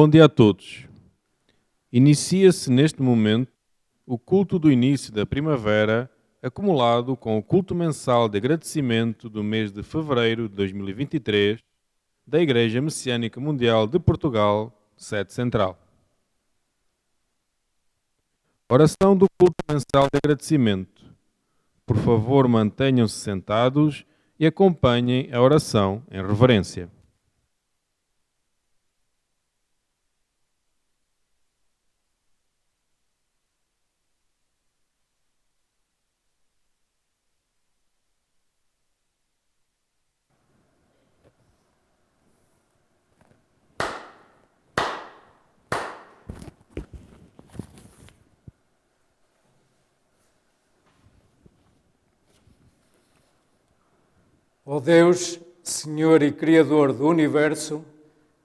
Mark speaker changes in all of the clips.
Speaker 1: Bom dia a todos. Inicia-se neste momento o culto do início da primavera, acumulado com o culto mensal de agradecimento do mês de fevereiro de 2023 da Igreja Messiânica Mundial de Portugal, sede central. Oração do culto mensal de agradecimento. Por favor, mantenham-se sentados e acompanhem a oração em reverência.
Speaker 2: Ó Deus, Senhor e Criador do Universo,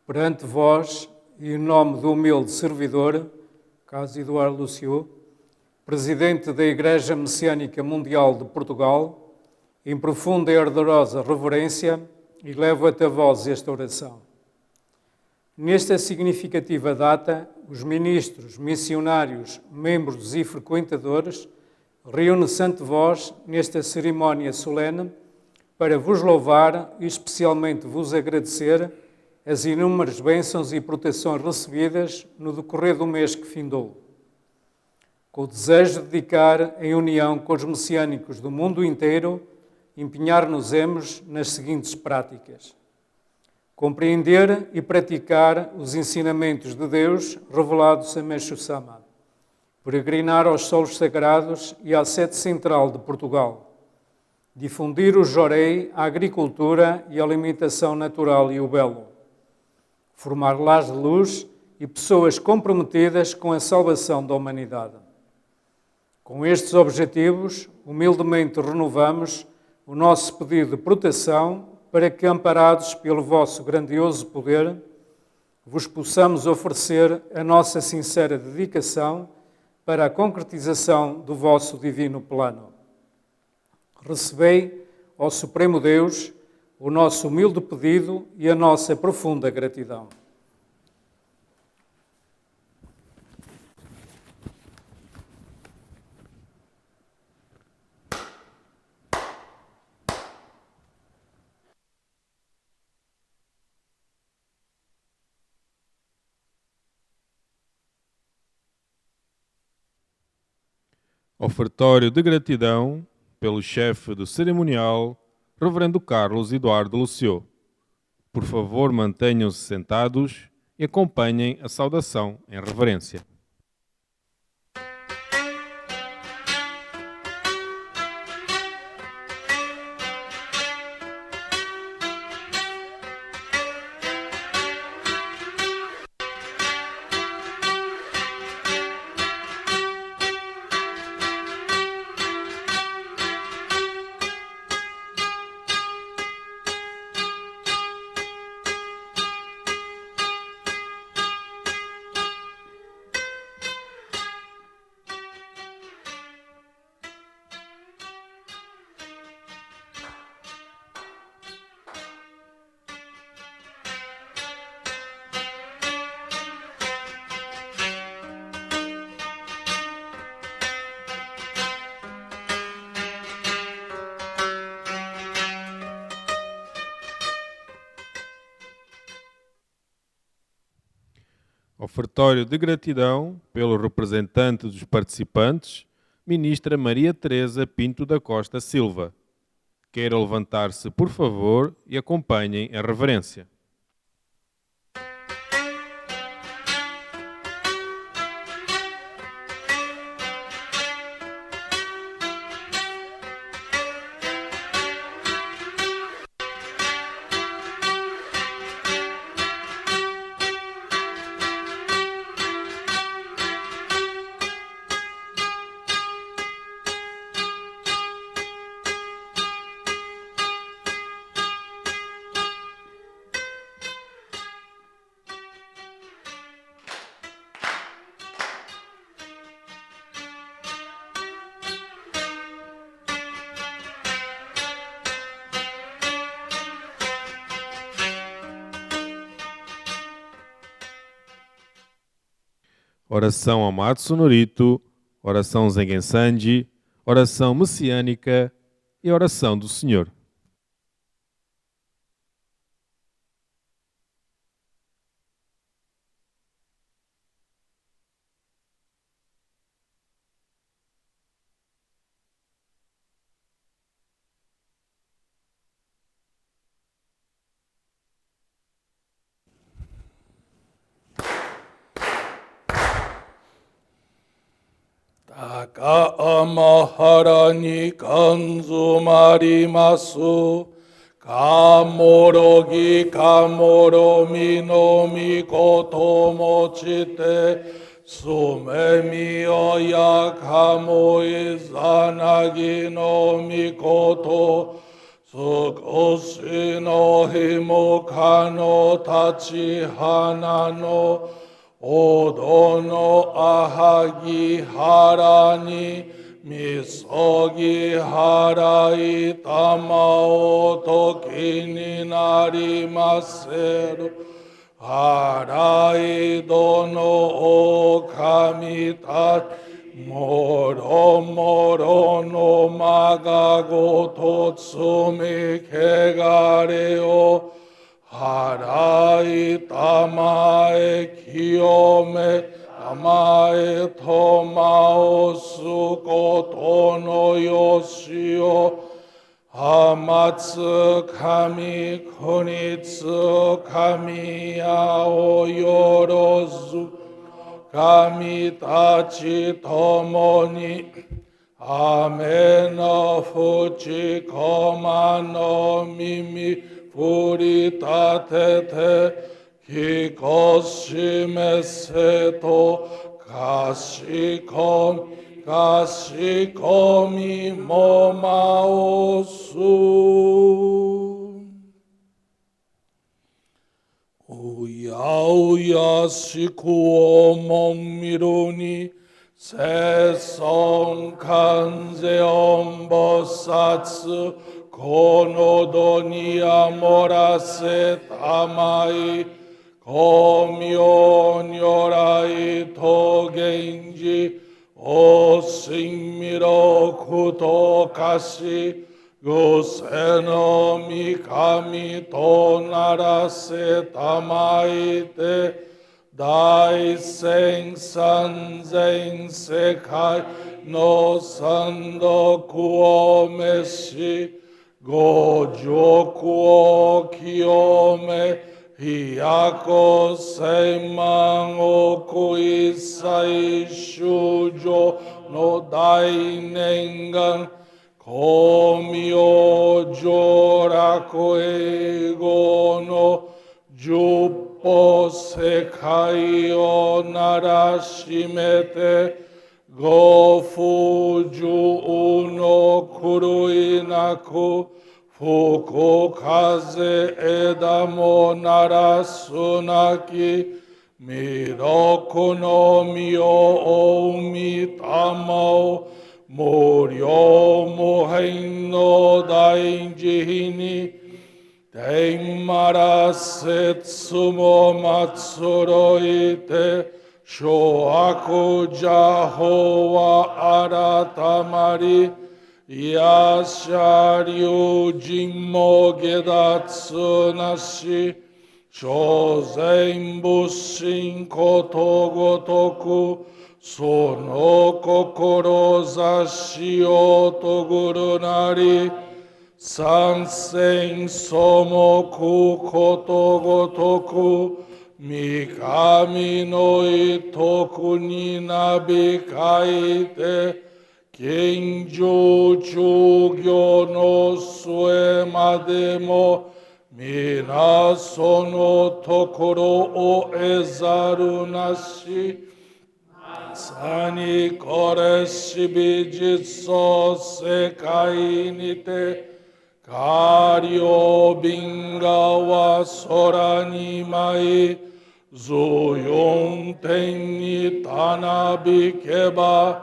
Speaker 2: perante vós e em nome do humilde servidor, Caso Eduardo Lucio, Presidente da Igreja Messiânica Mundial de Portugal, em profunda e ardorosa reverência, elevo até vós esta oração. Nesta significativa data, os ministros, missionários, membros e frequentadores reúnem-se ante vós nesta cerimónia solene para vos louvar e especialmente vos agradecer as inúmeras bênçãos e proteções recebidas no decorrer do mês que findou. Com o desejo de dedicar, em união com os messiânicos do mundo inteiro, empenhar-nos-emos nas seguintes práticas: compreender e praticar os ensinamentos de Deus revelados em Meixo Sama, peregrinar aos solos sagrados e à sede central de Portugal, difundir o jorei, a agricultura e a alimentação natural e o belo, formar lares de luz e pessoas comprometidas com a salvação da humanidade. Com estes objetivos, humildemente renovamos o nosso pedido de proteção para que, amparados pelo vosso grandioso poder, vos possamos oferecer a nossa sincera dedicação para a concretização do vosso divino plano. Recebei, ó Supremo Deus, o nosso humilde pedido e a nossa profunda gratidão.
Speaker 1: Ofertório de gratidão pelo chefe do cerimonial, Reverendo Carlos Eduardo Lucio. Por favor, mantenham-se sentados e acompanhem a saudação em reverência. Ofertório de gratidão pelo representante dos participantes, Ministra Maria Teresa Pinto da Costa Silva. Queira levantar-se, por favor, e acompanhem a reverência. oração Amatsu Norito, oração Zengen Sanji, oração messiânica e oração do Senhor.
Speaker 3: Taka amahara ni kanzu marimasu. Kamorogi kamoro mino mikoto mochite. Sumemi oya kamo izanagi no mikoto. Tsukoshi no himo kano tachi hana no. Odo no ahagi hara ni misogi harai tamao toki ni narimaseru. Harai dono o kami tachi moro moro no magago totsumi kegare o. Harai tamae kiyome tamae tomao sukoto no yoshio. Hamatsu kami kunitsu kami yao yorozu. Kami tachi tomo ni ame no fuchi koma no mimi. Furitatete kikoshime seto kashikomi momaosu. Uya uya shikuo momiru ni seson kanze ombosatsu. Konodo ni amorase tamai, komyo nyorai to genji, o shinmiro kuto kashi, guseno mikami to narase tamai te, dai sen sanzen sekai no sando kuo meshi, Gojoku o kiyome, hiyako seiman oku isai shujo no dai nengan, komi o joraku eigo no juppo sekai o narashimete, Gofuju uno kurui naku, fukukaze edamo narasunaki, miroku no mio oumi tamao, muryo muhen no dainjihini, tenmara setsumo matsuroite, Shoaku Jahowa aratamari, Yasharyu Jinmo gedatsu nashi, Shozen bushin koto gotoku, Sono kokoro zashi otoguru nari, Sansen somoku koto gotoku, Mikami no itoku ni nabikaite, Kenjo chugyo no sue mademo, Mina sono tokoro o ezaru nashi, Sani kore shibi jitsu sekai nite, Karyo binga wa sora ni mai, Zuyon ten ni tanabi keba,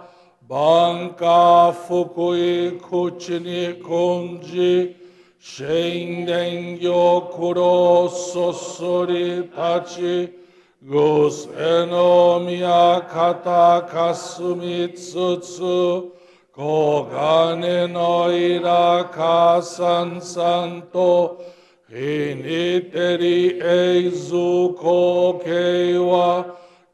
Speaker 3: Banka fukui kuchi ni konji, Shenden yokuro sosori tachi, Guseno miyakata kasumi tsutsu, kogane no iraka sansanto, hiniteri eizuko keiwa,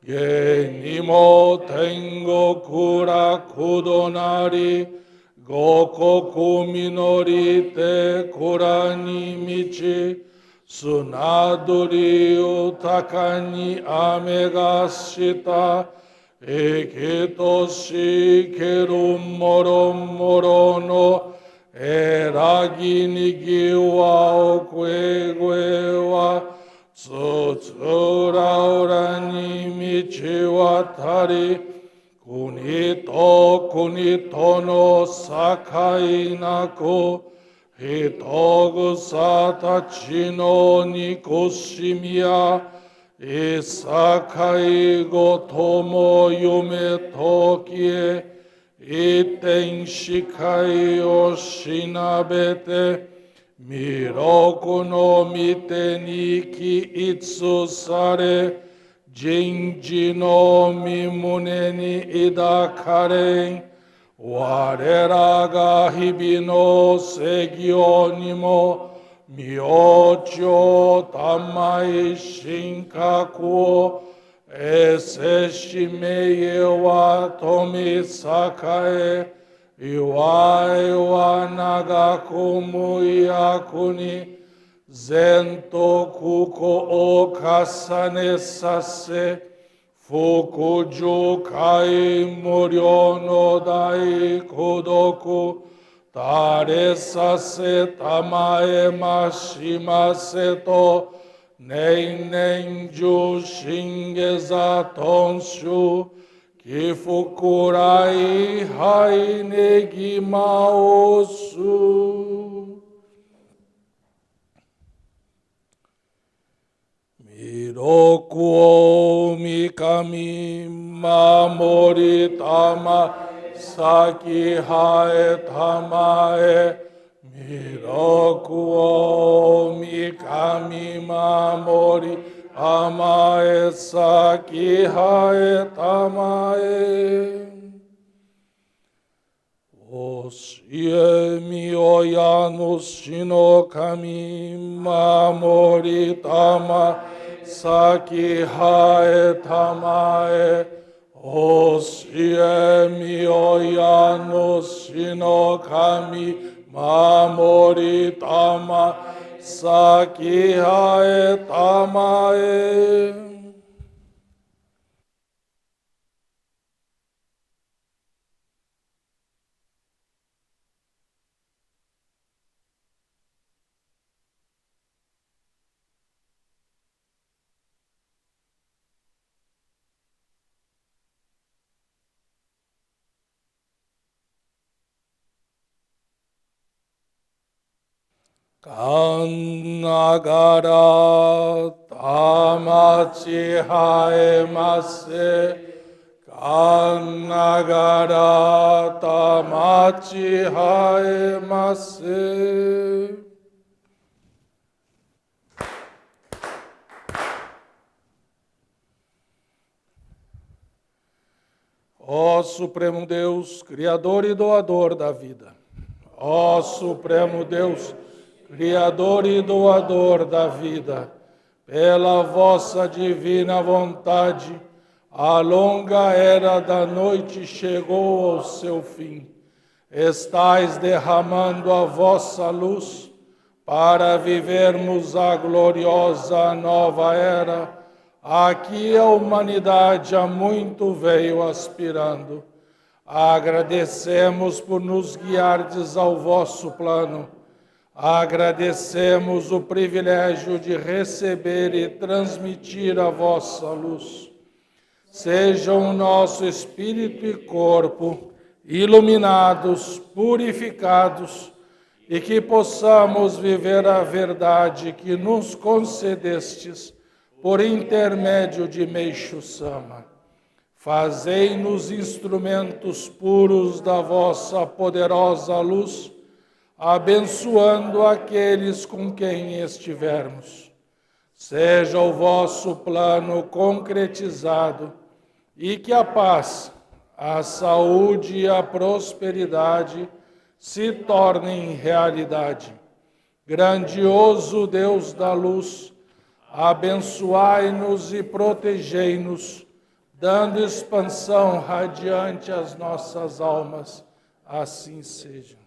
Speaker 3: genimo tengo kura kudonari, Gokoku minori te kurani michi, sunaduri utakani amegashita, ekitoshi keru moro moro no, eragi nigiwa okwewa, tsutsura urani michi watari, kunito no sakai nako, hitogu satachi no nikoshimiya, isakai go tomo yume tokie, iten shikai o shinabete, miroku no mite niki itsu sare, Jinji no mimune ni idakaren, warera ga hibi no segyo ni mo, myocho tamai shinkaku, ese shimeye wa tomi sakae, iwa nagaku muyakuni, Zento kuko o kasane sase, fukuju kai muryo no dai kodoku, tare sase tamae mashimase to, neinen ju shingeza tonshu, kifukurai hai negima osu. Miroku mikami mamori tama saki hae tamae. Miroku mikami mamori amae saki hae tamae. Oshie mi oyano shino kami mamori tama saki hae tamae. Oshie mi oyano shino kami mamori tama saki hae tamae. Kannagara tamachi haemase, Kannagara tamachi haemase. Ó Supremo Deus, Criador e doador da vida. Ó Supremo Deus, Criador e doador da vida, pela vossa divina vontade, a longa era da noite chegou ao seu fim. Estais derramando a vossa luz para vivermos a gloriosa nova era, a que a humanidade há muito veio aspirando. Agradecemos por nos guiardes ao vosso plano. Agradecemos o privilégio de receber e transmitir a vossa luz. Sejam nosso espírito e corpo iluminados, purificados, e que possamos viver a verdade que nos concedestes por intermédio de Meixo Sama. Fazei-nos instrumentos puros da vossa poderosa luz, abençoando aqueles com quem estivermos. seja o vosso plano concretizado e que a paz, a saúde e a prosperidade se tornem realidade. Grandioso Deus da luz, abençoai-nos e protegei-nos, dando expansão radiante às nossas almas. Assim seja.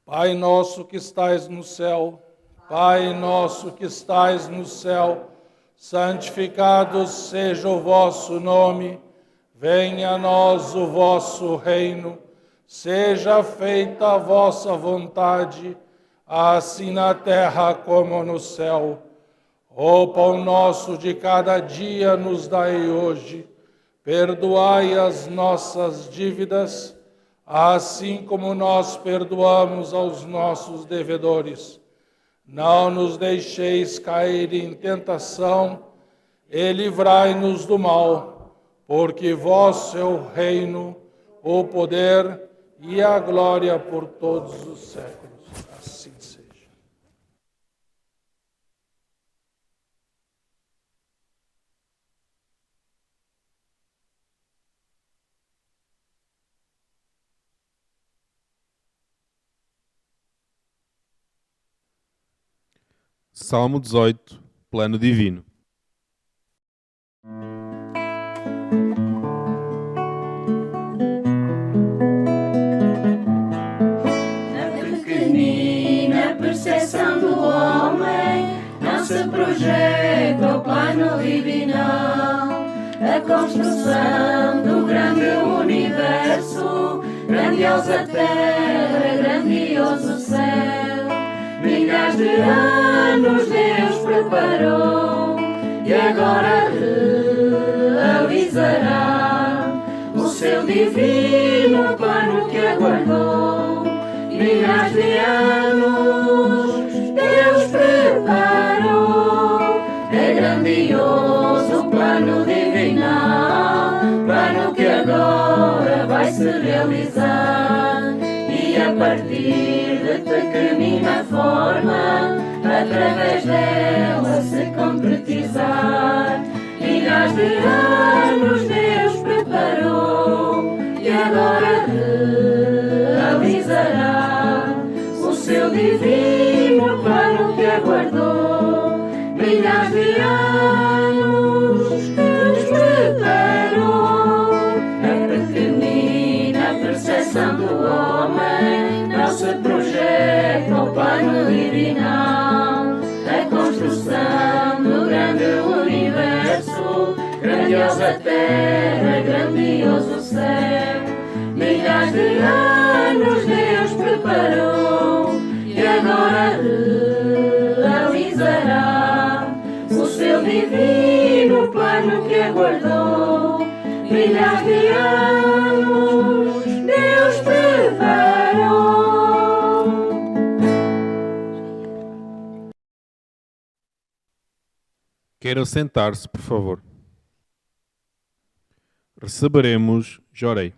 Speaker 3: Pai nosso que estais no céu, Pai nosso que estais no céu, santificado seja o vosso nome, venha a nós o vosso reino, seja feita a vossa vontade, assim na terra como no céu. O pão nosso de cada dia nos dai hoje, perdoai as nossas dívidas, assim como nós perdoamos aos nossos devedores. Não nos deixeis cair em tentação, e livrai-nos do mal, porque vosso é o reino, o poder e a glória por todos os séculos. Assim seja.
Speaker 1: Salmo 18, Plano Divino.
Speaker 4: Na pequenina percepção do homem não se projeta o plano divinal. A construção do grande universo, grandiosa terra, grandioso céu. Milhares de anos Deus preparou e agora realizará o seu divino plano que aguardou. Milhares de anos Deus preparou, é grandioso o plano divinal, plano que agora vai se realizar. E a partir de pequenina forma, através dela se concretizar. Milhares de anos Deus preparou e agora realizará o seu divino plano que aguardou. Milhares de anos Deus preparou. A pequenina percepção do homem não se projeta o plano divinal. A construção do grande universo, grandiosa terra, grandioso céu. Milhares de anos Deus preparou e agora realizará o seu divino plano que aguardou. Milhares de anos Deus preparou.
Speaker 1: Queiram sentar-se, por favor. Receberemos Jorei.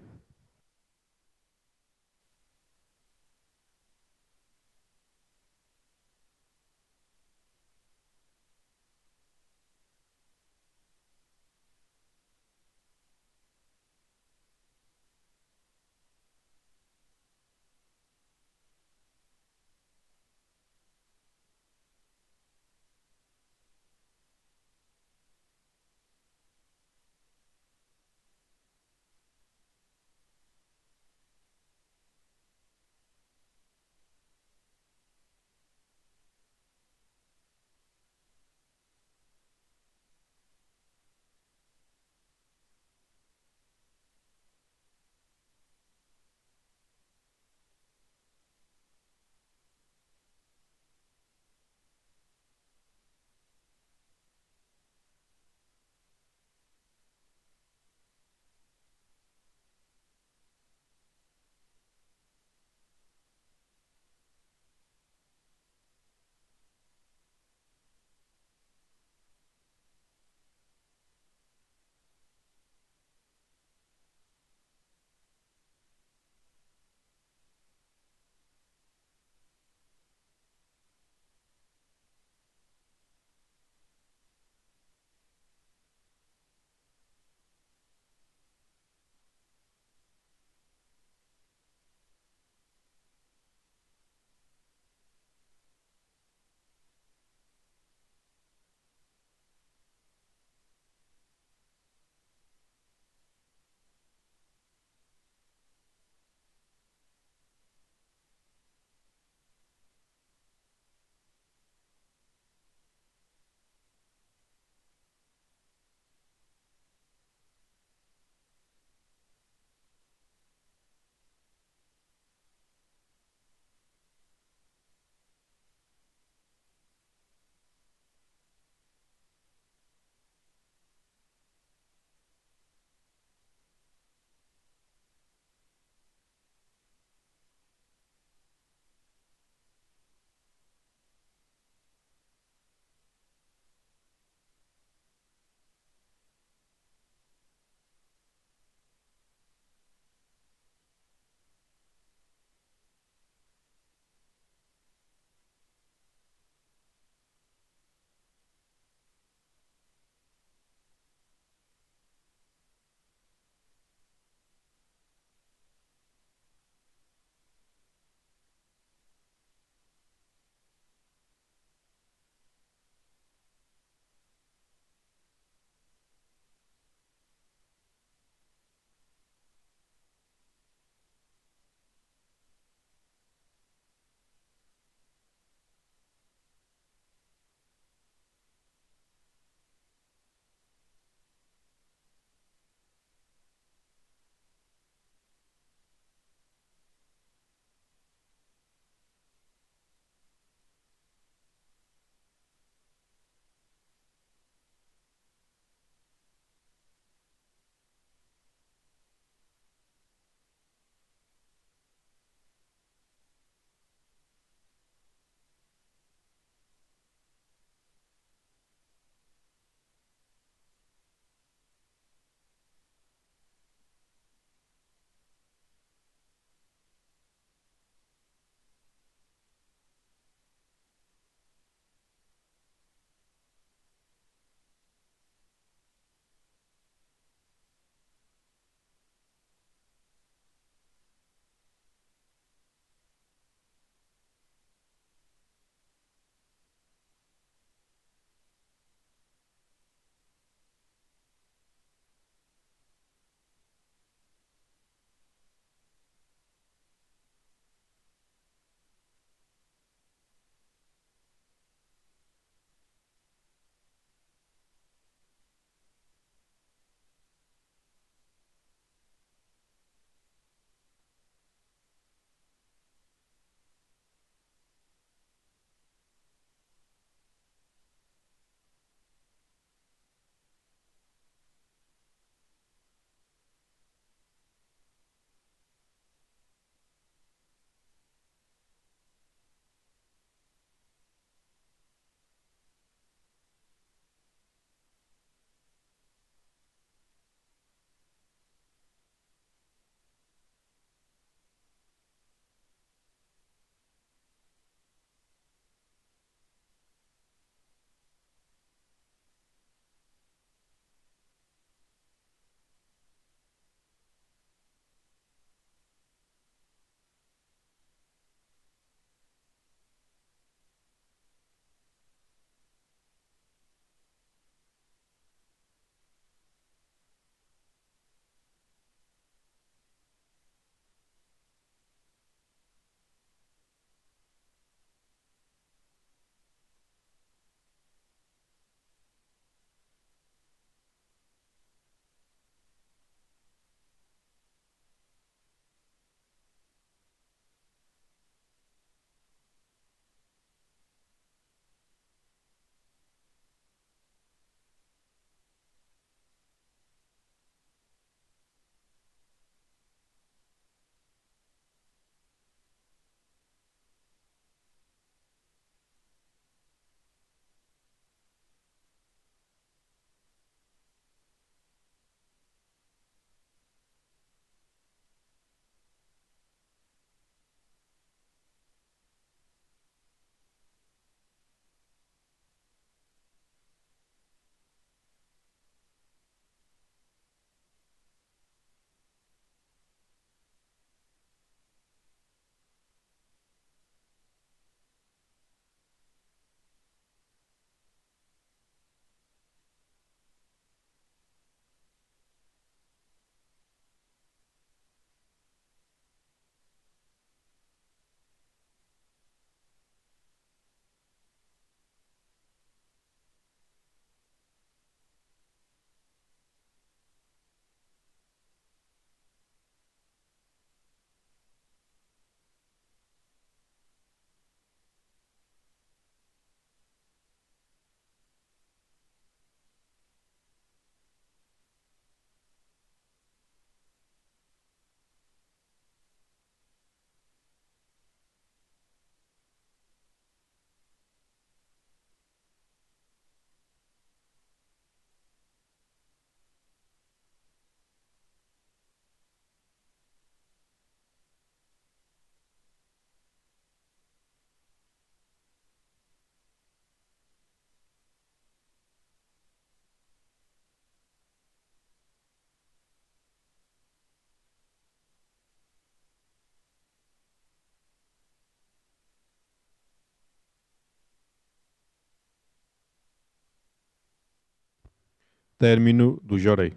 Speaker 1: Término do Jorei.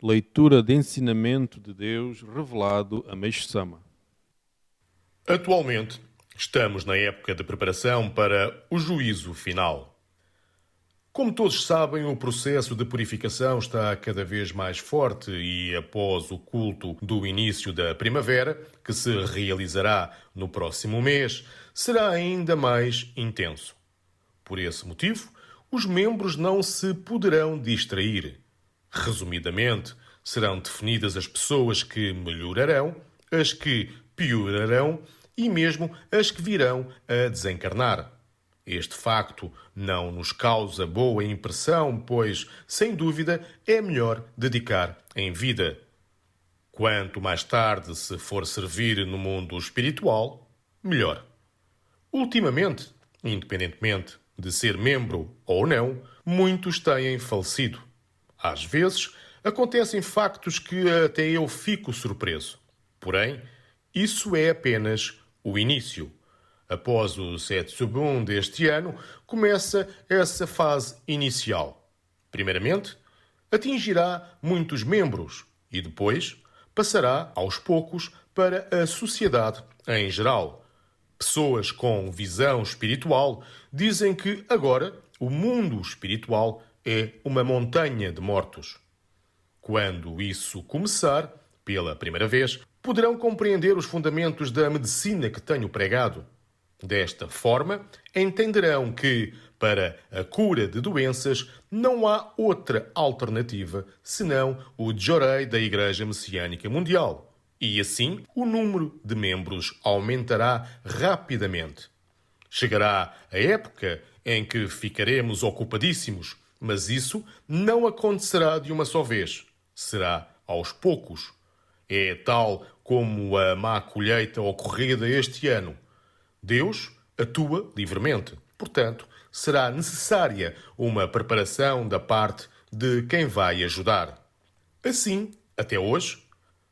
Speaker 1: Leitura de ensinamento de Deus revelado a Meixo Sama.
Speaker 5: Atualmente, estamos na época de preparação para o juízo final. Como todos sabem, o processo de purificação está cada vez mais forte e, após o culto do início da primavera, que se realizará no próximo mês, será ainda mais intenso. Por esse motivo, os membros não se poderão distrair. Resumidamente, serão definidas as pessoas que melhorarão, as que piorarão e mesmo as que virão a desencarnar. Este facto não nos causa boa impressão, pois, sem dúvida, é melhor dedicar em vida. Quanto mais tarde se for servir no mundo espiritual, melhor. Ultimamente, independentemente de ser membro ou não, muitos têm falecido. Às vezes, acontecem factos que até eu fico surpreso. Porém, isso é apenas o início. Após o Setsubun deste ano, começa essa fase inicial. Primeiramente, atingirá muitos membros e depois passará aos poucos para a sociedade em geral. Pessoas com visão espiritual dizem que agora o mundo espiritual é uma montanha de mortos. Quando isso começar, pela primeira vez, poderão compreender os fundamentos da medicina que tenho pregado. Desta forma, entenderão que, para a cura de doenças, não há outra alternativa senão o Jorei da Igreja Messiânica Mundial. E assim, o número de membros aumentará rapidamente. Chegará a época em que ficaremos ocupadíssimos, mas isso não acontecerá de uma só vez. Será aos poucos. É tal como a má colheita ocorrida este ano. Deus atua livremente. Portanto, será necessária uma preparação da parte de quem vai ajudar. Assim, até hoje,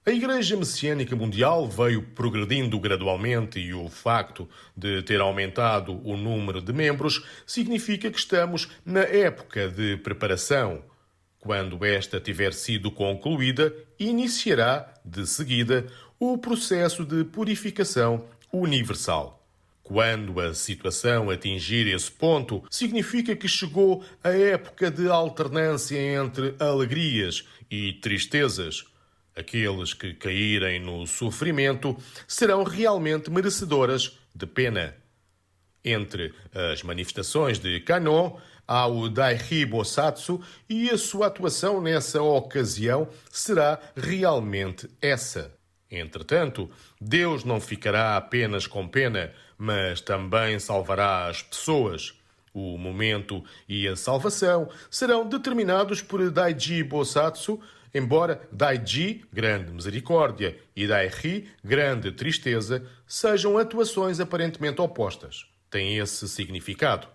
Speaker 5: a Igreja Messiânica Mundial veio progredindo gradualmente e o facto de ter aumentado o número de membros significa que estamos na época de preparação. Quando esta tiver sido concluída, iniciará, de seguida, o processo de purificação universal. Quando a situação atingir esse ponto, significa que chegou a época de alternância entre alegrias e tristezas. Aqueles que caírem no sofrimento serão realmente merecedoras de pena. Entre as manifestações de Kannon, há o Daichi Bosatsu e a sua atuação nessa ocasião será realmente essa. Entretanto, Deus não ficará apenas com pena, mas também salvará as pessoas. O momento e a salvação serão determinados por Daiji Bosatsu, embora Daiji, grande misericórdia, e Daichi, grande tristeza, sejam atuações aparentemente opostas. Tem esse significado.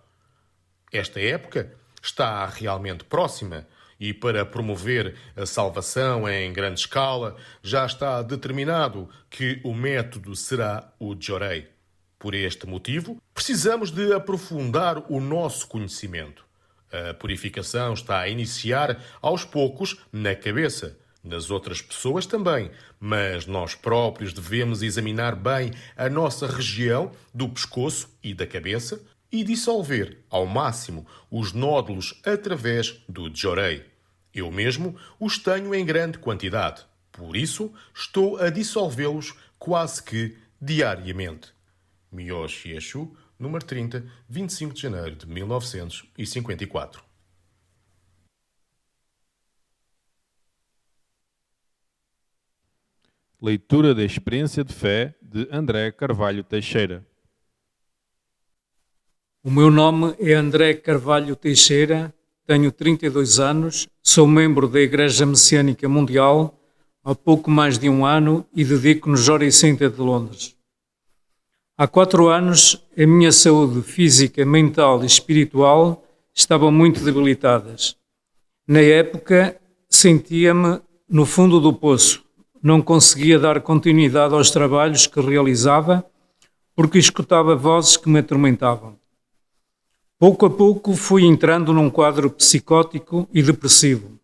Speaker 5: Esta época está realmente próxima e para promover a salvação em grande escala já está determinado que o método será o Jorei. Por este motivo, precisamos de aprofundar o nosso conhecimento. A purificação está a iniciar aos poucos na cabeça, nas outras pessoas também, mas nós próprios devemos examinar bem a nossa região do pescoço e da cabeça e dissolver ao máximo os nódulos através do Jorei. Eu mesmo os tenho em grande quantidade, por isso estou a dissolvê-los quase que diariamente. Miyoshi Eshu, número 30, 25 de janeiro de 1954.
Speaker 1: Leitura da experiência de fé de André Carvalho Teixeira.
Speaker 2: O meu nome é André Carvalho Teixeira, tenho 32 anos, sou membro da Igreja Messiânica Mundial há pouco mais de um ano e dedico no Jorei Center de Londres. Há 4 anos, a minha saúde física, mental e espiritual estavam muito debilitadas. Na época, sentia-me no fundo do poço. Não conseguia dar continuidade aos trabalhos que realizava porque escutava vozes que me atormentavam. Pouco a pouco fui entrando num quadro psicótico e depressivo.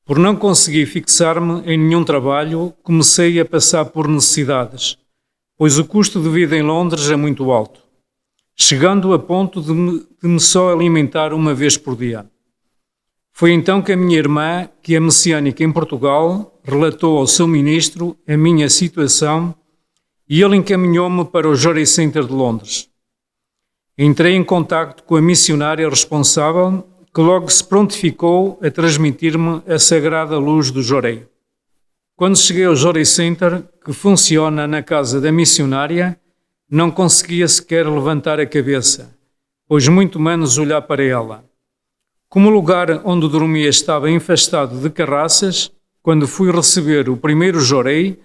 Speaker 2: Por não conseguir fixar-me em nenhum trabalho, comecei a passar por necessidades, pois o custo de vida em Londres é muito alto, chegando a ponto de me só alimentar uma vez por dia. Foi então que a minha irmã, que é messiânica em Portugal, relatou ao seu ministro a minha situação e ele encaminhou-me para o Jorei Center de Londres. Entrei em contacto com a missionária responsável, que logo se prontificou a transmitir-me a sagrada luz do Jorei. Quando cheguei ao Jorei Center, que funciona na casa da missionária, não conseguia sequer levantar a cabeça, pois muito menos olhar para ela. Como o lugar onde dormia estava infestado de carraças, quando fui receber o primeiro Jorei,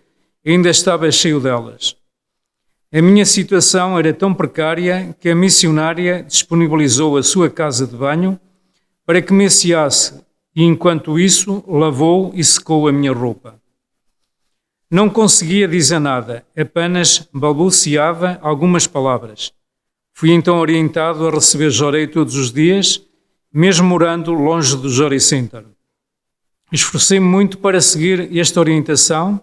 Speaker 2: ainda estava cheio delas. A minha situação era tão precária que a missionária disponibilizou a sua casa de banho para que me asseasse e, enquanto isso, lavou e secou a minha roupa. Não conseguia dizer nada, apenas balbuciava algumas palavras. Fui então orientado a receber Jorei todos os dias, mesmo morando longe do Jorei Center. Esforcei-me muito para seguir esta orientação,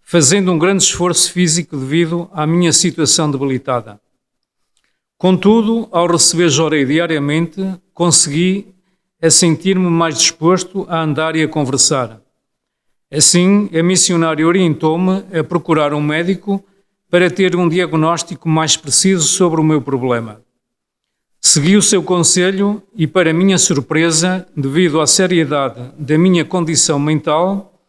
Speaker 2: fazendo um grande esforço físico devido à minha situação debilitada. Contudo, ao receber Jorei diariamente, consegui sentir-me mais disposto a andar e a conversar. Assim, a missionária orientou-me a procurar um médico para ter um diagnóstico mais preciso sobre o meu problema. Segui o seu conselho e, para minha surpresa, devido à seriedade da minha condição mental,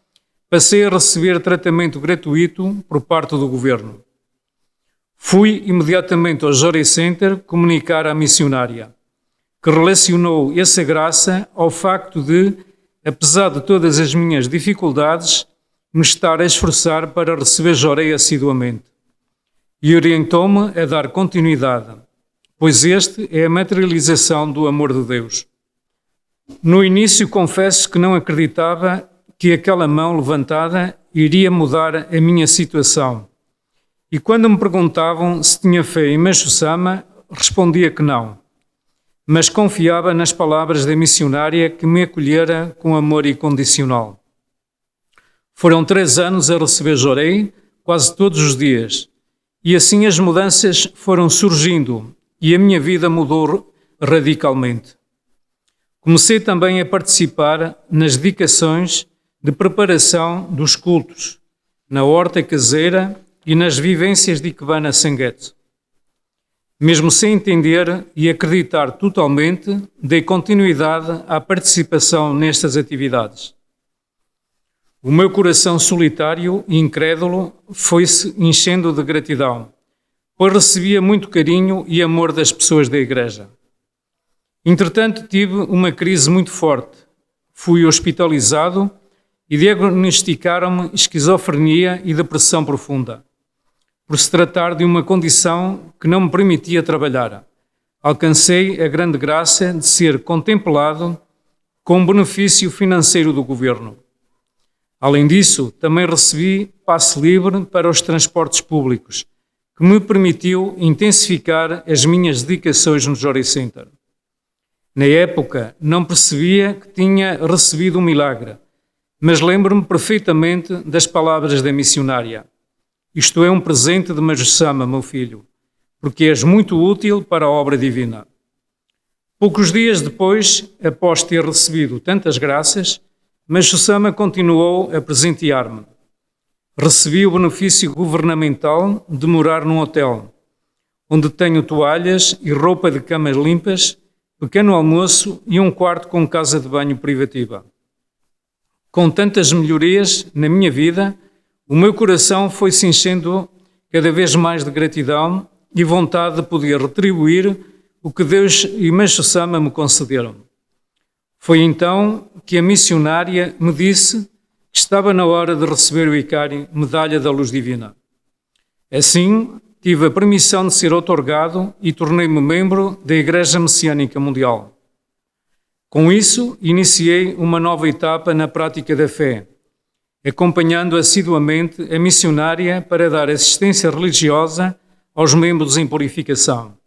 Speaker 2: passei a receber tratamento gratuito por parte do governo. Fui imediatamente ao Jorei Center comunicar à missionária, que relacionou essa graça ao facto de, apesar de todas as minhas dificuldades, me estar a esforçar para receber Jorei assiduamente. E orientou-me a dar continuidade, pois este é a materialização do amor de Deus. No início confesso que não acreditava que aquela mão levantada iria mudar a minha situação. E quando me perguntavam se tinha fé em Meixo Sama, respondia que não. Mas confiava nas palavras da missionária que me acolhera com amor incondicional. Foram 3 anos a receber Jorei, quase todos os dias. E assim as mudanças foram surgindo e a minha vida mudou radicalmente. Comecei também a participar nas dedicações de preparação dos cultos, na horta caseira e nas vivências de Ikebana Sanghet. Mesmo sem entender e acreditar totalmente, dei continuidade à participação nestas atividades. O meu coração solitário e incrédulo foi-se enchendo de gratidão, pois recebia muito carinho e amor das pessoas da igreja. Entretanto, tive uma crise muito forte. Fui hospitalizado e diagnosticaram-me esquizofrenia e depressão profunda, por se tratar de uma condição que não me permitia trabalhar. Alcancei a grande graça de ser contemplado com um benefício financeiro do governo. Além disso, também recebi passe livre para os transportes públicos, que me permitiu intensificar as minhas dedicações no Jorei Center. Na época, não percebia que tinha recebido um milagre, mas lembro-me perfeitamente das palavras da missionária. Isto é um presente de Meixo Sama, meu filho, porque és muito útil para a obra divina. Poucos dias depois, após ter recebido tantas graças, Meixo Sama continuou a presentear-me. Recebi o benefício governamental de morar num hotel, onde tenho toalhas e roupa de cama limpas, pequeno almoço e um quarto com casa de banho privativa. Com tantas melhorias na minha vida, o meu coração foi se enchendo cada vez mais de gratidão e vontade de poder retribuir o que Deus e Meixo Sama me concederam. Foi então que a missionária me disse que estava na hora de receber o Ikari, Medalha da Luz Divina. Assim, tive a permissão de ser outorgado e tornei-me membro da Igreja Messiânica Mundial. Com isso, iniciei uma nova etapa na prática da fé, acompanhando assiduamente a missionária para dar assistência religiosa aos membros em purificação.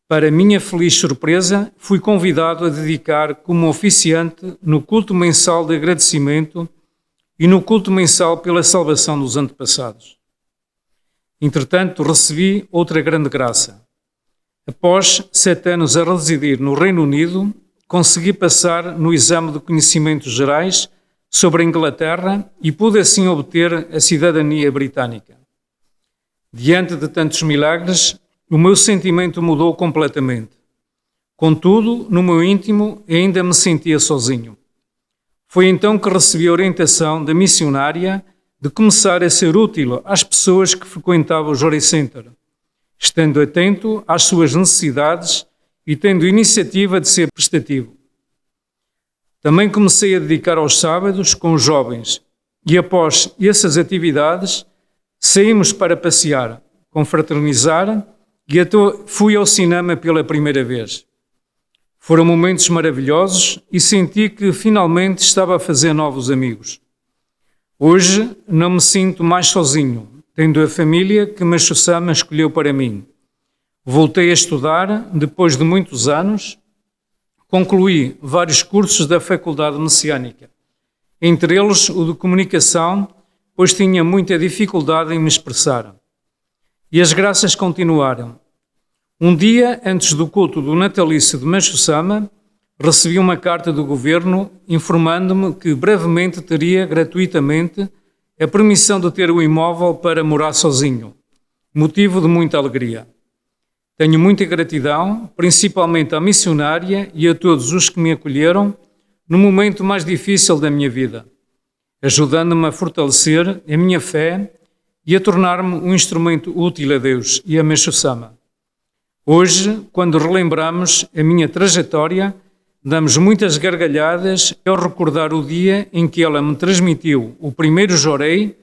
Speaker 2: Para minha feliz surpresa, fui convidado a dedicar como oficiante no culto mensal de agradecimento e no culto mensal pela salvação dos antepassados. Entretanto, recebi outra grande graça. Após 7 anos a residir no Reino Unido, consegui passar no exame de conhecimentos gerais sobre a Inglaterra e pude assim obter a cidadania britânica. Diante de tantos milagres, o meu sentimento mudou completamente. Contudo, no meu íntimo, ainda me sentia sozinho. Foi então que recebi a orientação da missionária de começar a ser útil às pessoas que frequentavam o Jorei Center, estando atento às suas necessidades e tendo iniciativa de ser prestativo. Também comecei a dedicar aos sábados com os jovens e após essas atividades saímos para passear, confraternizar e até fui ao cinema pela primeira vez. Foram momentos maravilhosos e senti que finalmente estava a fazer novos amigos. Hoje não me sinto mais sozinho, tendo a família que Meixo Sama escolheu para mim. Voltei a estudar depois de muitos anos, concluí vários cursos da Faculdade Messiânica, entre eles o de comunicação, pois tinha muita dificuldade em me expressar. E as graças continuaram. Um dia, antes do culto do natalício de Meixo Sama, recebi uma carta do governo informando-me que brevemente teria gratuitamente a permissão de ter um imóvel para morar sozinho, motivo de muita alegria. Tenho muita gratidão, principalmente à missionária e a todos os que me acolheram no momento mais difícil da minha vida, ajudando-me a fortalecer a minha fé e a tornar-me um instrumento útil a Deus e a Meixo Sama. Hoje, quando relembramos a minha trajetória, damos muitas gargalhadas ao recordar o dia em que ela me transmitiu o primeiro jorei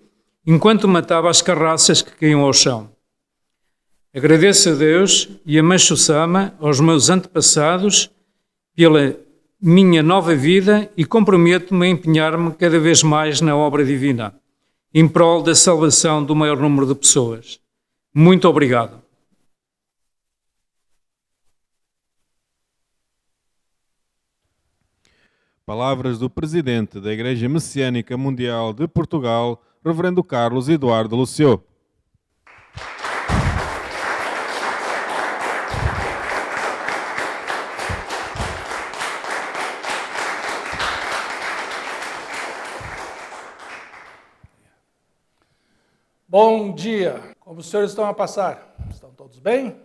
Speaker 2: enquanto matava as carraças que caíam ao chão. Agradeço a Deus e a Meixo Sama, aos meus antepassados, pela minha nova vida e comprometo-me a empenhar-me cada vez mais na obra divina, em prol da salvação do maior número de pessoas. Muito obrigado.
Speaker 1: Palavras do Presidente da Igreja Messiânica Mundial de Portugal, Reverendo Carlos Eduardo Lucio.
Speaker 3: Bom dia! Como os senhores estão a passar? Estão todos bem?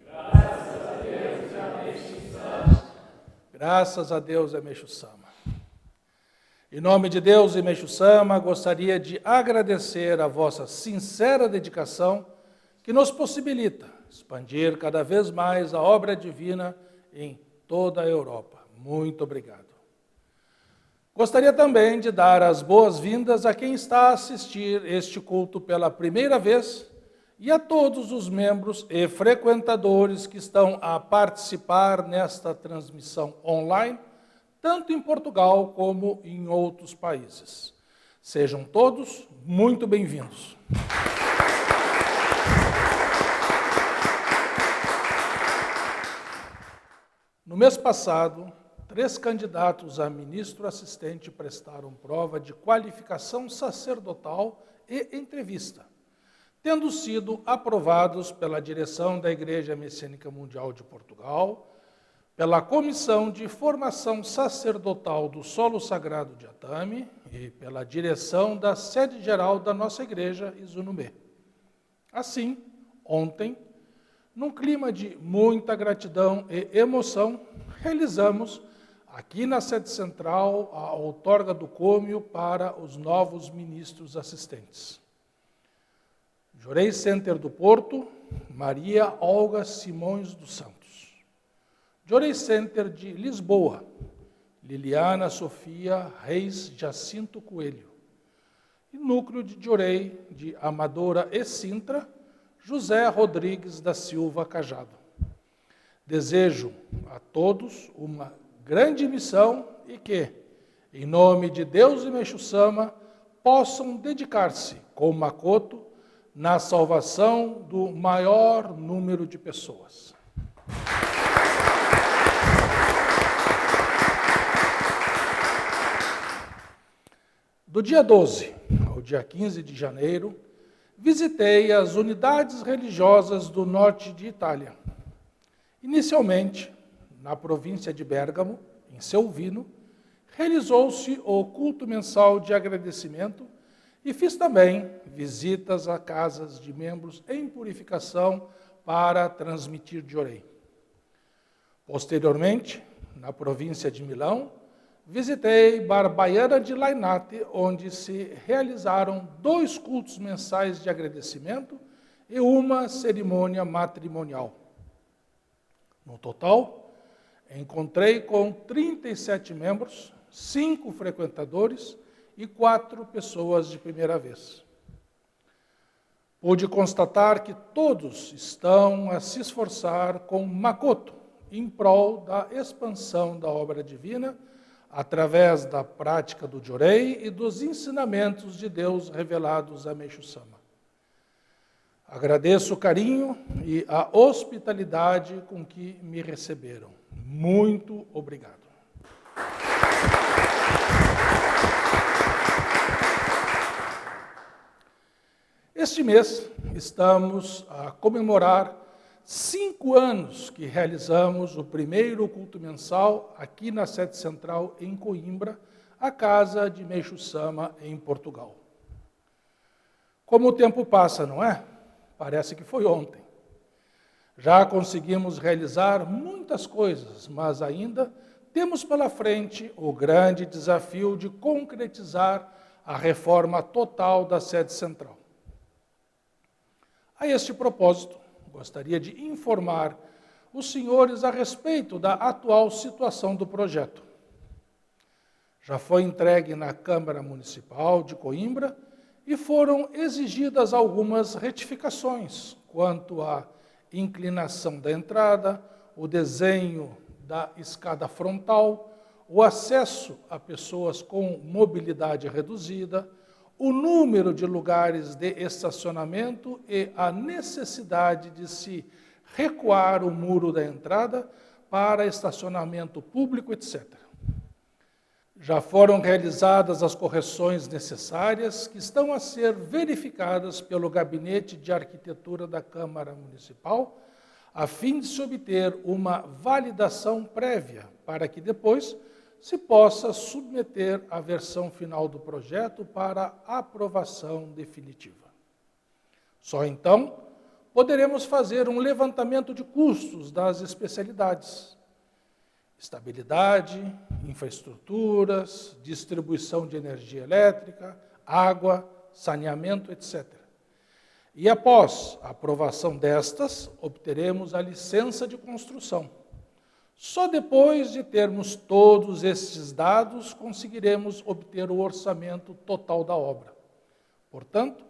Speaker 4: Graças a Deus, Meixo Sama.
Speaker 3: Graças a Deus, Meixo Sama. Em nome de Deus e Meixo Sama, gostaria de agradecer a vossa sincera dedicação que nos possibilita expandir cada vez mais a obra divina em toda a Europa. Muito obrigado. Gostaria também de dar as boas-vindas a quem está a assistir este culto pela primeira vez e a todos os membros e frequentadores que estão a participar nesta transmissão online, tanto em Portugal como em outros países. Sejam todos muito bem-vindos. No mês passado, 3 candidatos a ministro assistente prestaram prova de qualificação sacerdotal e entrevista, tendo sido aprovados pela direção da Igreja Messiânica Mundial de Portugal, pela Comissão de Formação Sacerdotal do Solo Sagrado de Atami e pela direção da sede geral da nossa igreja, Izunumê. Assim, ontem, num clima de muita gratidão e emoção, realizamos, aqui na sede central, a outorga do cômio para os novos ministros assistentes. Jorei Center do Porto, Maria Olga Simões dos Santos. Jorei Center de Lisboa, Liliana Sofia Reis Jacinto Coelho. E Núcleo de Jorei de Amadora e Sintra, José Rodrigues da Silva Cajado. Desejo a todos uma grande missão e que, em nome de Deus e Meixo Sama, possam dedicar-se com Makoto na salvação do maior número de pessoas. Do dia 12 ao dia 15 de janeiro, visitei as unidades religiosas do norte de Itália. Inicialmente, na província de Bérgamo, em Seuvino, realizou-se o culto mensal de agradecimento e fiz também visitas a casas de membros em purificação para transmitir Diorei. Posteriormente, na província de Milão, visitei Barbaiana de Lainate, onde se realizaram 2 cultos mensais de agradecimento e uma cerimônia matrimonial. No total, encontrei com 37 membros, 5 frequentadores e 4 pessoas de primeira vez. Pude constatar que todos estão a se esforçar com Makoto em prol da expansão da obra divina, através da prática do Diorei e dos ensinamentos de Deus revelados a Meixo Sama. Agradeço o carinho e a hospitalidade com que me receberam. Muito obrigado. Este mês estamos a comemorar 5 anos que realizamos o primeiro culto mensal aqui na sede central em Coimbra, a casa de Meixo Sama em Portugal. Como o tempo passa, não é? Parece que foi ontem. Já conseguimos realizar muitas coisas, mas ainda temos pela frente o grande desafio de concretizar a reforma total da sede central. A este propósito, gostaria de informar os senhores a respeito da atual situação do projeto. Já foi entregue na Câmara Municipal de Coimbra e foram exigidas algumas retificações quanto à inclinação da entrada, o desenho da escada frontal, o acesso a pessoas com mobilidade reduzida, o número de lugares de estacionamento e a necessidade de se recuar o muro da entrada para estacionamento público, etc. Já foram realizadas as correções necessárias que estão a ser verificadas pelo Gabinete de Arquitetura da Câmara Municipal, a fim de se obter uma validação prévia, para que depois se possa submeter a versão final do projeto para aprovação definitiva. Só então poderemos fazer um levantamento de custos das especialidades: estabilidade, infraestruturas, distribuição de energia elétrica, água, saneamento, etc. E após a aprovação destas, obteremos a licença de construção. Só depois de termos todos estes dados, conseguiremos obter o orçamento total da obra. Portanto,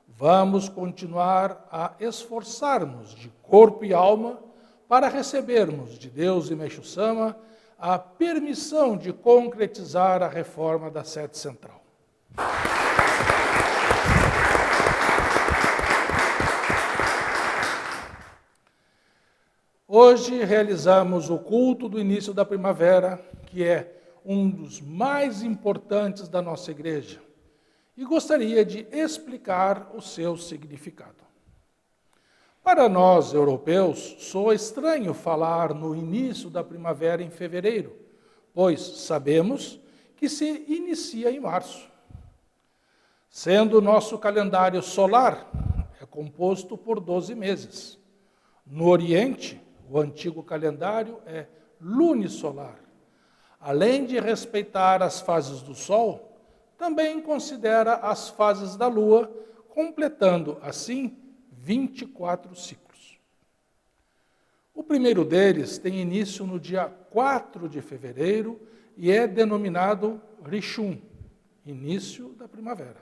Speaker 3: vamos continuar a esforçar-nos de corpo e alma para recebermos de Deus e Meixo Sama a permissão de concretizar a reforma da sede central. Hoje realizamos o culto do início da primavera, que é um dos mais importantes da nossa igreja, e gostaria de explicar o seu significado. Para nós, europeus, soa estranho falar no início da primavera em fevereiro, pois sabemos que se inicia em março. Sendo o nosso calendário solar, é composto por 12 meses. No Oriente, o antigo calendário é lunisolar. Além de respeitar as fases do Sol, também considera as fases da Lua, completando, assim, 24 ciclos. O primeiro deles tem início no dia 4 de fevereiro e é denominado Rishun, início da primavera.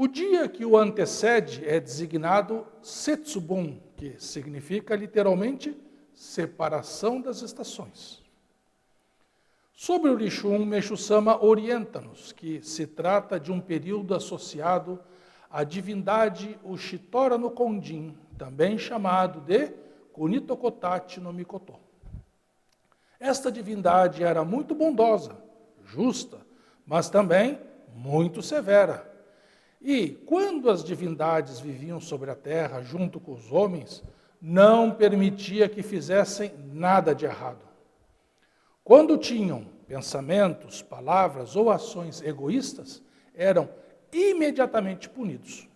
Speaker 3: O dia que o antecede é designado Setsubun, que significa literalmente separação das estações. Sobre o Rishun, Meixo-sama orienta-nos que se trata de um período associado à divindade Ushitora no Kondin, também chamado de Kunitokotachi no Mikoto. Esta divindade era muito bondosa, justa, mas também muito severa. E, quando as divindades viviam sobre a terra junto com os homens, não permitia que fizessem nada de errado. Quando tinham pensamentos, palavras ou ações egoístas, eram imediatamente punidos.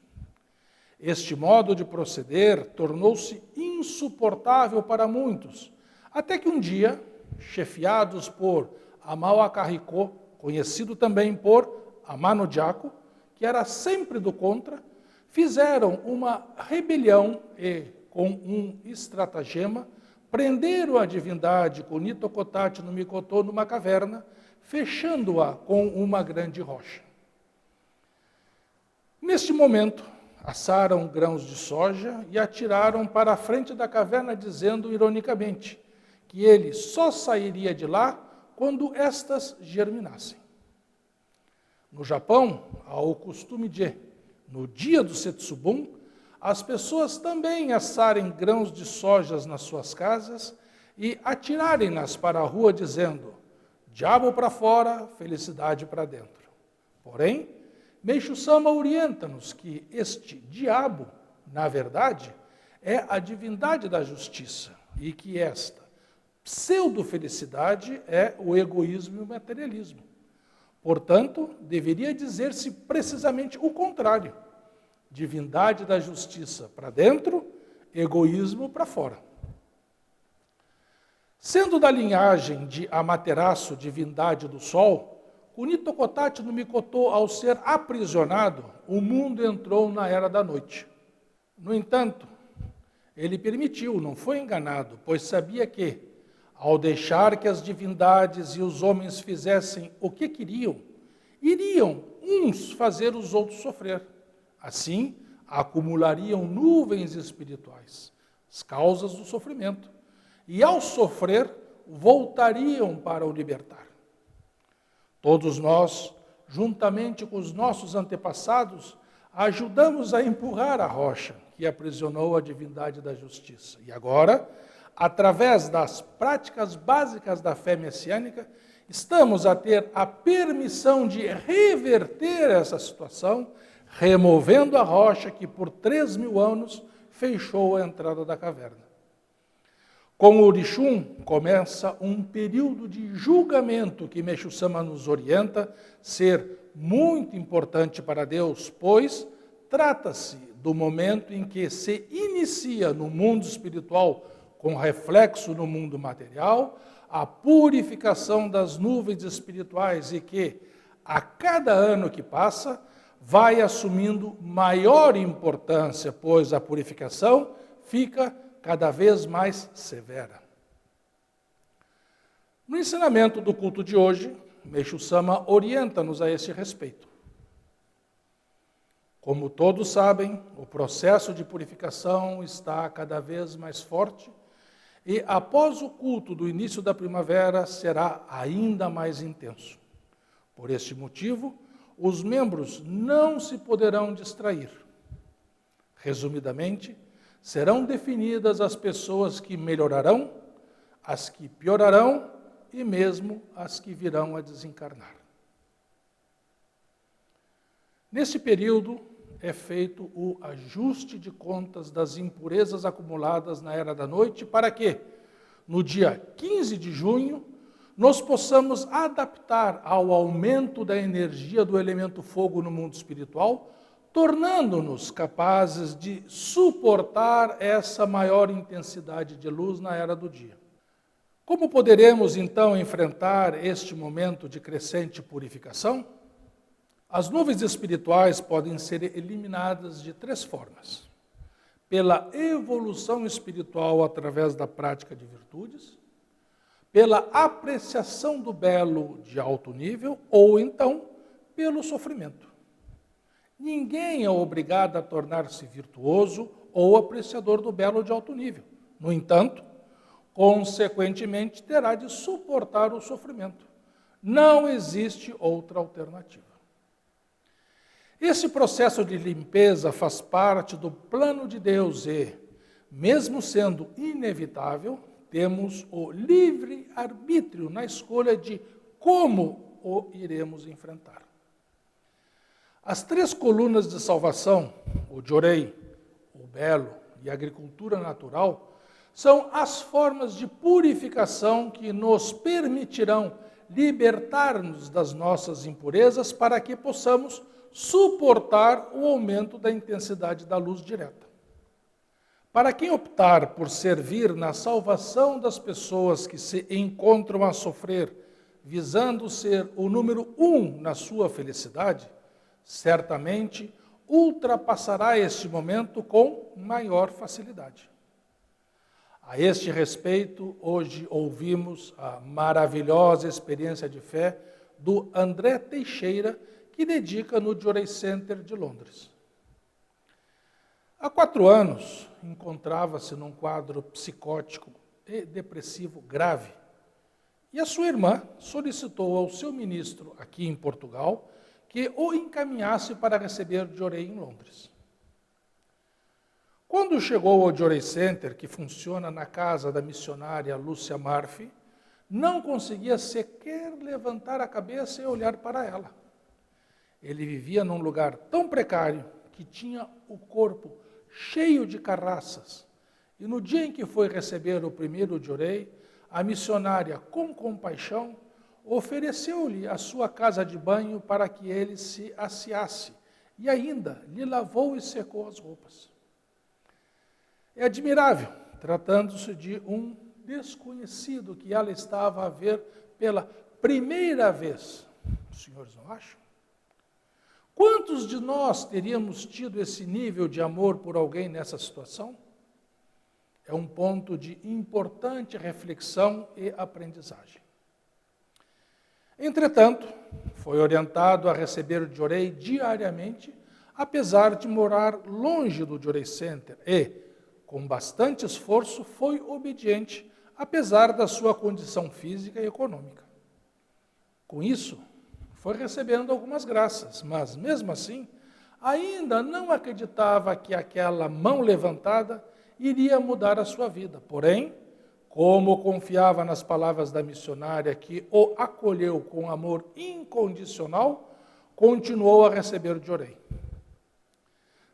Speaker 3: Este modo de proceder tornou-se insuportável para muitos, até que um dia, chefiados por Amao Akahiko, conhecido também por Amano Jaco, que era sempre do contra, fizeram uma rebelião e, com um estratagema, prenderam a divindade Kunitokotachi no Mikoto numa caverna, fechando-a com uma grande rocha. Neste momento, assaram grãos de soja e atiraram para a frente da caverna, dizendo ironicamente que ele só sairia de lá quando estas germinassem. No Japão, há o costume de, no dia do Setsubun, as pessoas também assarem grãos de sojas nas suas casas e atirarem-nas para a rua, dizendo: diabo para fora, felicidade para dentro. Porém, Meixo-sama orienta-nos que este diabo, na verdade, é a divindade da justiça e que esta pseudo-felicidade é o egoísmo e o materialismo. Portanto, deveria dizer-se precisamente o contrário. Divindade da justiça para dentro, egoísmo para fora. Sendo da linhagem de Amaterasu, divindade do sol, Kunitokotachi no Mikoto, ao ser aprisionado, o mundo entrou na era da noite. No entanto, ele permitiu, não foi enganado, pois sabia que, ao deixar que as divindades e os homens fizessem o que queriam, iriam uns fazer os outros sofrer. Assim, acumulariam nuvens espirituais, as causas do sofrimento, e ao sofrer, voltariam para o libertar. Todos nós, juntamente com os nossos antepassados, ajudamos a empurrar a rocha que aprisionou a divindade da justiça. E agora, através das práticas básicas da fé messiânica, estamos a ter a permissão de reverter essa situação, removendo a rocha que por 3.000 anos fechou a entrada da caverna. Com o Rishun, começa um período de julgamento que Meixo-sama nos orienta ser muito importante para Deus, pois trata-se do momento em que se inicia no mundo espiritual, com reflexo no mundo material, a purificação das nuvens espirituais e que, a cada ano que passa, vai assumindo maior importância, pois a purificação fica cada vez mais severa. No ensinamento do culto de hoje, Meixo-sama orienta-nos a esse respeito. Como todos sabem, o processo de purificação está cada vez mais forte e, após o culto do início da primavera, será ainda mais intenso. Por este motivo, os membros não se poderão distrair. Resumidamente, serão definidas as pessoas que melhorarão, as que piorarão e mesmo as que virão a desencarnar. Nesse período é feito o ajuste de contas das impurezas acumuladas na era da noite para que, no dia 15 de junho, nós possamos adaptar ao aumento da energia do elemento fogo no mundo espiritual, tornando-nos capazes de suportar essa maior intensidade de luz na era do dia. Como poderemos, então, enfrentar este momento de crescente purificação? As nuvens espirituais podem ser eliminadas de 3 formas. Pela evolução espiritual através da prática de virtudes, pela apreciação do belo de alto nível, ou então, pelo sofrimento. Ninguém é obrigado a tornar-se virtuoso ou apreciador do belo de alto nível. No entanto, consequentemente, terá de suportar o sofrimento. Não existe outra alternativa. Esse processo de limpeza faz parte do plano de Deus e, mesmo sendo inevitável, temos o livre arbítrio na escolha de como o iremos enfrentar. As 3 colunas de salvação, o Jorei, o Belo e a agricultura natural, são as formas de purificação que nos permitirão libertar-nos das nossas impurezas para que possamos suportar o aumento da intensidade da luz direta. Para quem optar por servir na salvação das pessoas que se encontram a sofrer, visando ser o número 1 na sua felicidade, certamente ultrapassará este momento com maior facilidade. A este respeito, hoje ouvimos a maravilhosa experiência de fé do André Teixeira, que dedica no Jorei Center de Londres. Há 4 anos, encontrava-se num quadro psicótico e depressivo grave, e a sua irmã solicitou ao seu ministro aqui em Portugal que o encaminhasse para receber Jorei em Londres. Quando chegou ao Jorei Center, que funciona na casa da missionária Lúcia Murphy, não conseguia sequer levantar a cabeça e olhar para ela. Ele vivia num lugar tão precário que tinha o corpo cheio de carraças. E no dia em que foi receber o primeiro Jorei, a missionária, com compaixão, ofereceu-lhe a sua casa de banho para que ele se asseasse e ainda lhe lavou e secou as roupas. É admirável, tratando-se de um desconhecido que ela estava a ver pela primeira vez. Os senhores não acham? Quantos de nós teríamos tido esse nível de amor por alguém nessa situação? É um ponto de importante reflexão e aprendizagem. Entretanto, foi orientado a receber o Jorei diariamente, apesar de morar longe do Jorei Center e, com bastante esforço, foi obediente, apesar da sua condição física e econômica. Com isso, foi recebendo algumas graças, mas, mesmo assim, ainda não acreditava que aquela mão levantada iria mudar a sua vida. Porém, como confiava nas palavras da missionária que o acolheu com amor incondicional, continuou a receber o Jorei.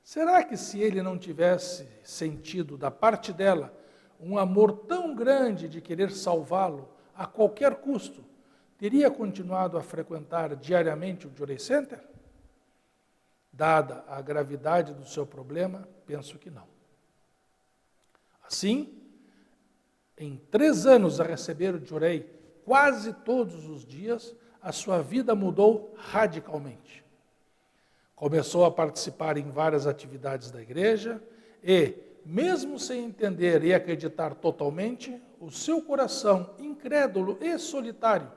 Speaker 3: Será que se ele não tivesse sentido da parte dela um amor tão grande de querer salvá-lo a qualquer custo, teria continuado a frequentar diariamente o Jorei Center? Dada a gravidade do seu problema, penso que não. Assim, em 3 anos a receber o Jorei quase todos os dias, a sua vida mudou radicalmente. Começou a participar em várias atividades da igreja e, mesmo sem entender e acreditar totalmente, o seu coração incrédulo e solitário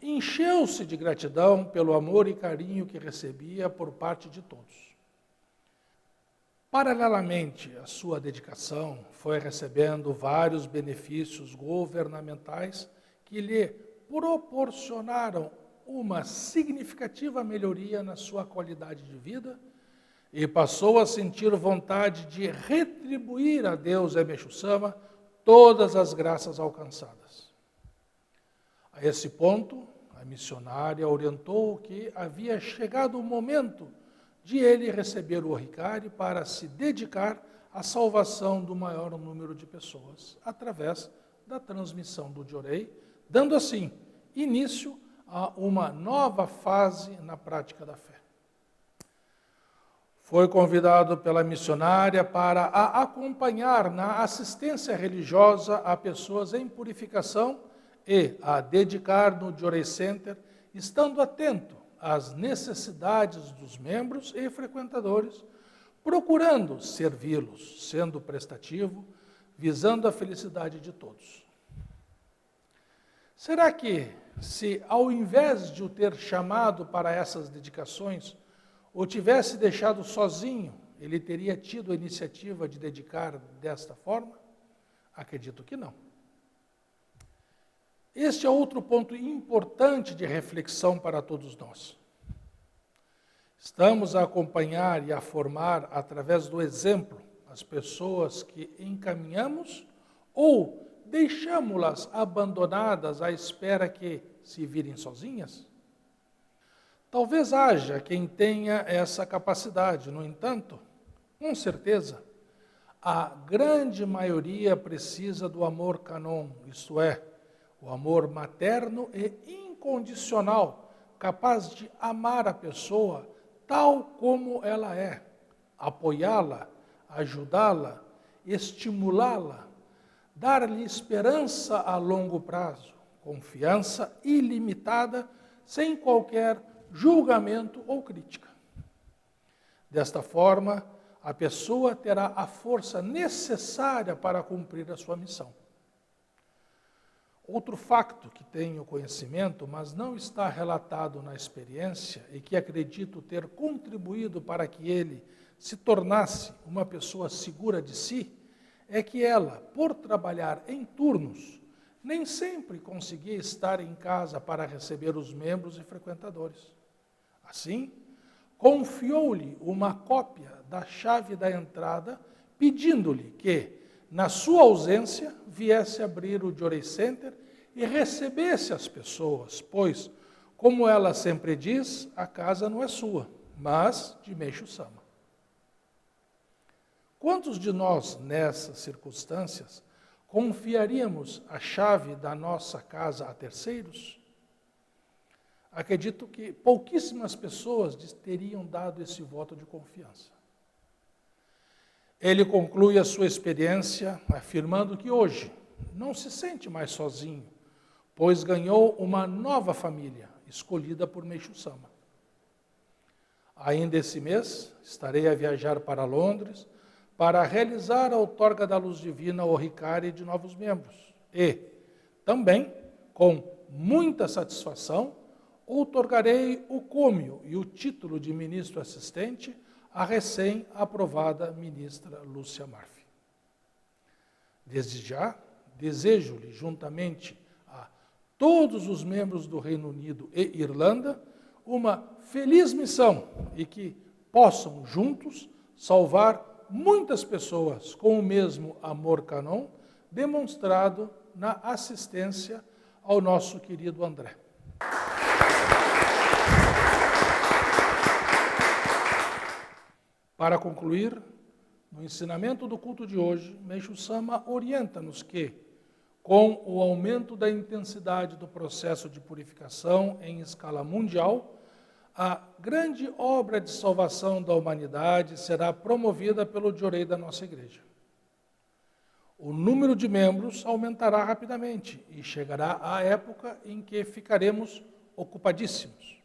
Speaker 3: encheu-se de gratidão pelo amor e carinho que recebia por parte de todos. Paralelamente à sua dedicação, foi recebendo vários benefícios governamentais que lhe proporcionaram uma significativa melhoria na sua qualidade de vida e passou a sentir vontade de retribuir a Deus Emeshu Sama todas as graças alcançadas. A esse ponto, a missionária orientou que havia chegado o momento de ele receber o Hikari para se dedicar à salvação do maior número de pessoas, através da transmissão do Jorei, dando assim início a uma nova fase na prática da fé. Foi convidado pela missionária para a acompanhar na assistência religiosa a pessoas em purificação e a dedicar no Jorei Center, estando atento às necessidades dos membros e frequentadores, procurando servi-los, sendo prestativo, visando a felicidade de todos. Será que, se ao invés de o ter chamado para essas dedicações, o tivesse deixado sozinho, ele teria tido a iniciativa de dedicar desta forma? Acredito que não. Este é outro ponto importante de reflexão para todos nós. Estamos a acompanhar e a formar, através do exemplo, as pessoas que encaminhamos ou deixamos-las abandonadas à espera que se virem sozinhas? Talvez haja quem tenha essa capacidade, no entanto, com certeza, a grande maioria precisa do amor canon, isto é, o amor materno e incondicional, capaz de amar a pessoa tal como ela é, apoiá-la, ajudá-la, estimulá-la, dar-lhe esperança a longo prazo, confiança ilimitada, sem qualquer julgamento ou crítica. Desta forma, a pessoa terá a força necessária para cumprir a sua missão. Outro facto que tenho conhecimento, mas não está relatado na experiência e que acredito ter contribuído para que ele se tornasse uma pessoa segura de si, é que ela, por trabalhar em turnos, nem sempre conseguia estar em casa para receber os membros e frequentadores. Assim, confiou-lhe uma cópia da chave da entrada, pedindo-lhe que, na sua ausência, viesse abrir o Joray Center e recebesse as pessoas, pois, como ela sempre diz, a casa não é sua, mas de Meixo Sama. Quantos de nós, nessas circunstâncias, confiaríamos a chave da nossa casa a terceiros? Acredito que pouquíssimas pessoas teriam dado esse voto de confiança. Ele conclui a sua experiência afirmando que hoje não se sente mais sozinho, pois ganhou uma nova família, escolhida por Meixo Sama. Ainda esse mês, estarei a viajar para Londres para realizar a outorga da Luz Divina ao Ricari de novos membros. E, também, com muita satisfação, outorgarei o cômio e o título de ministro assistente à recém-aprovada ministra Lúcia Marfi. Desde já, desejo-lhe, juntamente a todos os membros do Reino Unido e Irlanda, uma feliz missão e que possam juntos salvar muitas pessoas com o mesmo amor canon demonstrado na assistência ao nosso querido André. Para concluir, no ensinamento do culto de hoje, Meixo Sama orienta-nos que, com o aumento da intensidade do processo de purificação em escala mundial, a grande obra de salvação da humanidade será promovida pelo Joray da nossa igreja. O número de membros aumentará rapidamente e chegará a época em que ficaremos ocupadíssimos.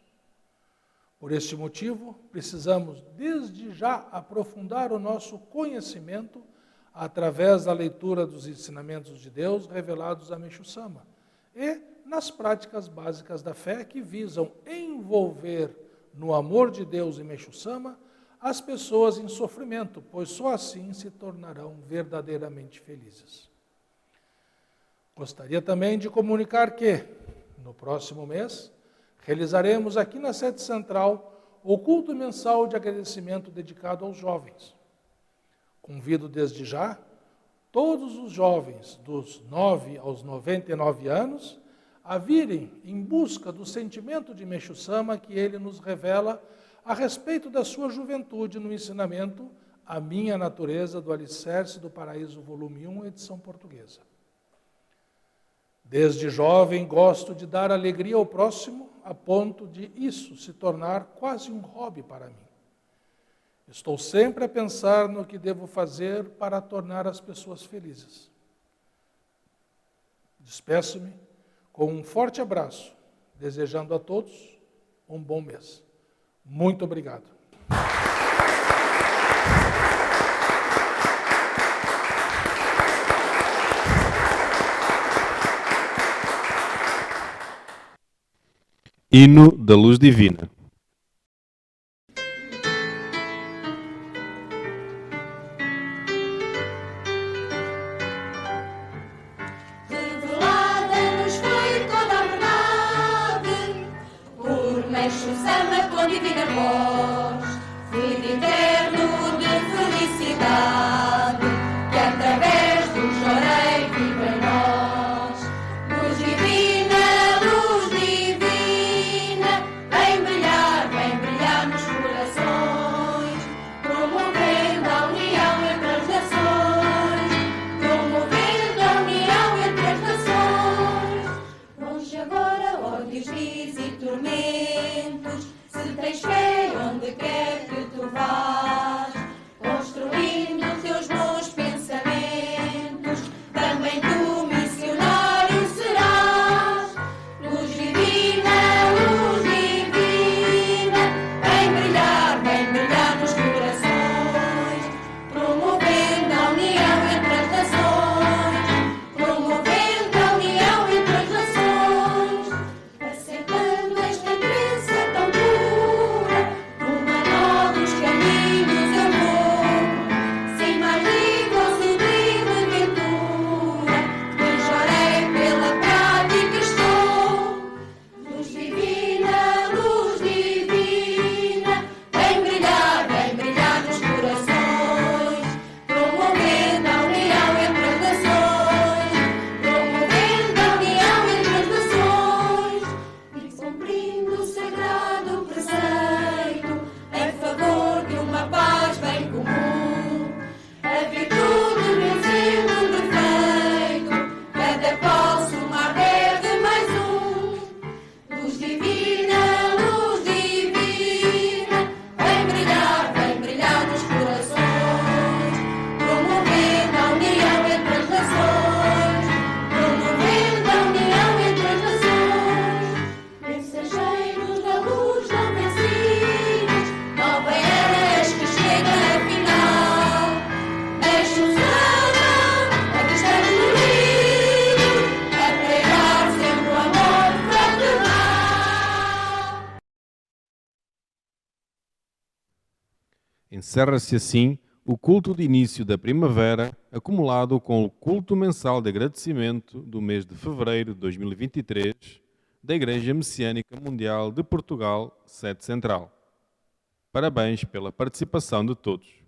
Speaker 3: Por este motivo, precisamos desde já aprofundar o nosso conhecimento através da leitura dos ensinamentos de Deus revelados a Meixo Sama e nas práticas básicas da fé que visam envolver no amor de Deus e Meixo Sama as pessoas em sofrimento, pois só assim se tornarão verdadeiramente felizes. Gostaria também de comunicar que, no próximo mês, realizaremos aqui na sede central o culto mensal de agradecimento dedicado aos jovens. Convido desde já todos os jovens dos 9 aos 99 anos a virem em busca do sentimento de Meixo Sama que ele nos revela a respeito da sua juventude no ensinamento A Minha Natureza do Alicerce do Paraíso, volume 1, edição portuguesa. Desde jovem gosto de dar alegria ao próximo, a ponto de isso se tornar quase um hobby para mim. Estou sempre a pensar no que devo fazer para tornar as pessoas felizes. Despeço-me com um forte abraço, desejando a todos um bom mês. Muito obrigado.
Speaker 1: Hino da Luz Divina.
Speaker 4: tormentos. Se tens fé onde quer que tu vás, construindo teus bons pensamentos, também tu missionário serás. Luz divina, vem brilhar nos corações, promovendo a união entre as nações, promovendo a união entre as nações, acertando esta crença tão pura, rumo a novos caminhos eu vou, sem mais livre ou sublime ventura, que chorei pela prática estou. Luz divina, vem brilhar nos corações, promovendo a união entre as nações, promovendo a união entre as nações, e cumprindo o sagrado preceito, em favor de uma paz bem comum. A virtude vencendo o defeito, cada posse um mar verde mais um. Luz divina, vem brilhar nos corações, promovendo a união entre as nações, promovendo a união entre as nações. Mensageiros da luz não vencidos, nova era és que chega afinal. Deixa o céu a que estamos unidos, a pregar sempre o amor fraternal.
Speaker 1: Encerra-se assim o culto de início da primavera, acumulado com o culto mensal de agradecimento do mês de fevereiro de 2023 da Igreja Messiânica Mundial de Portugal, sede central. Parabéns pela participação de todos.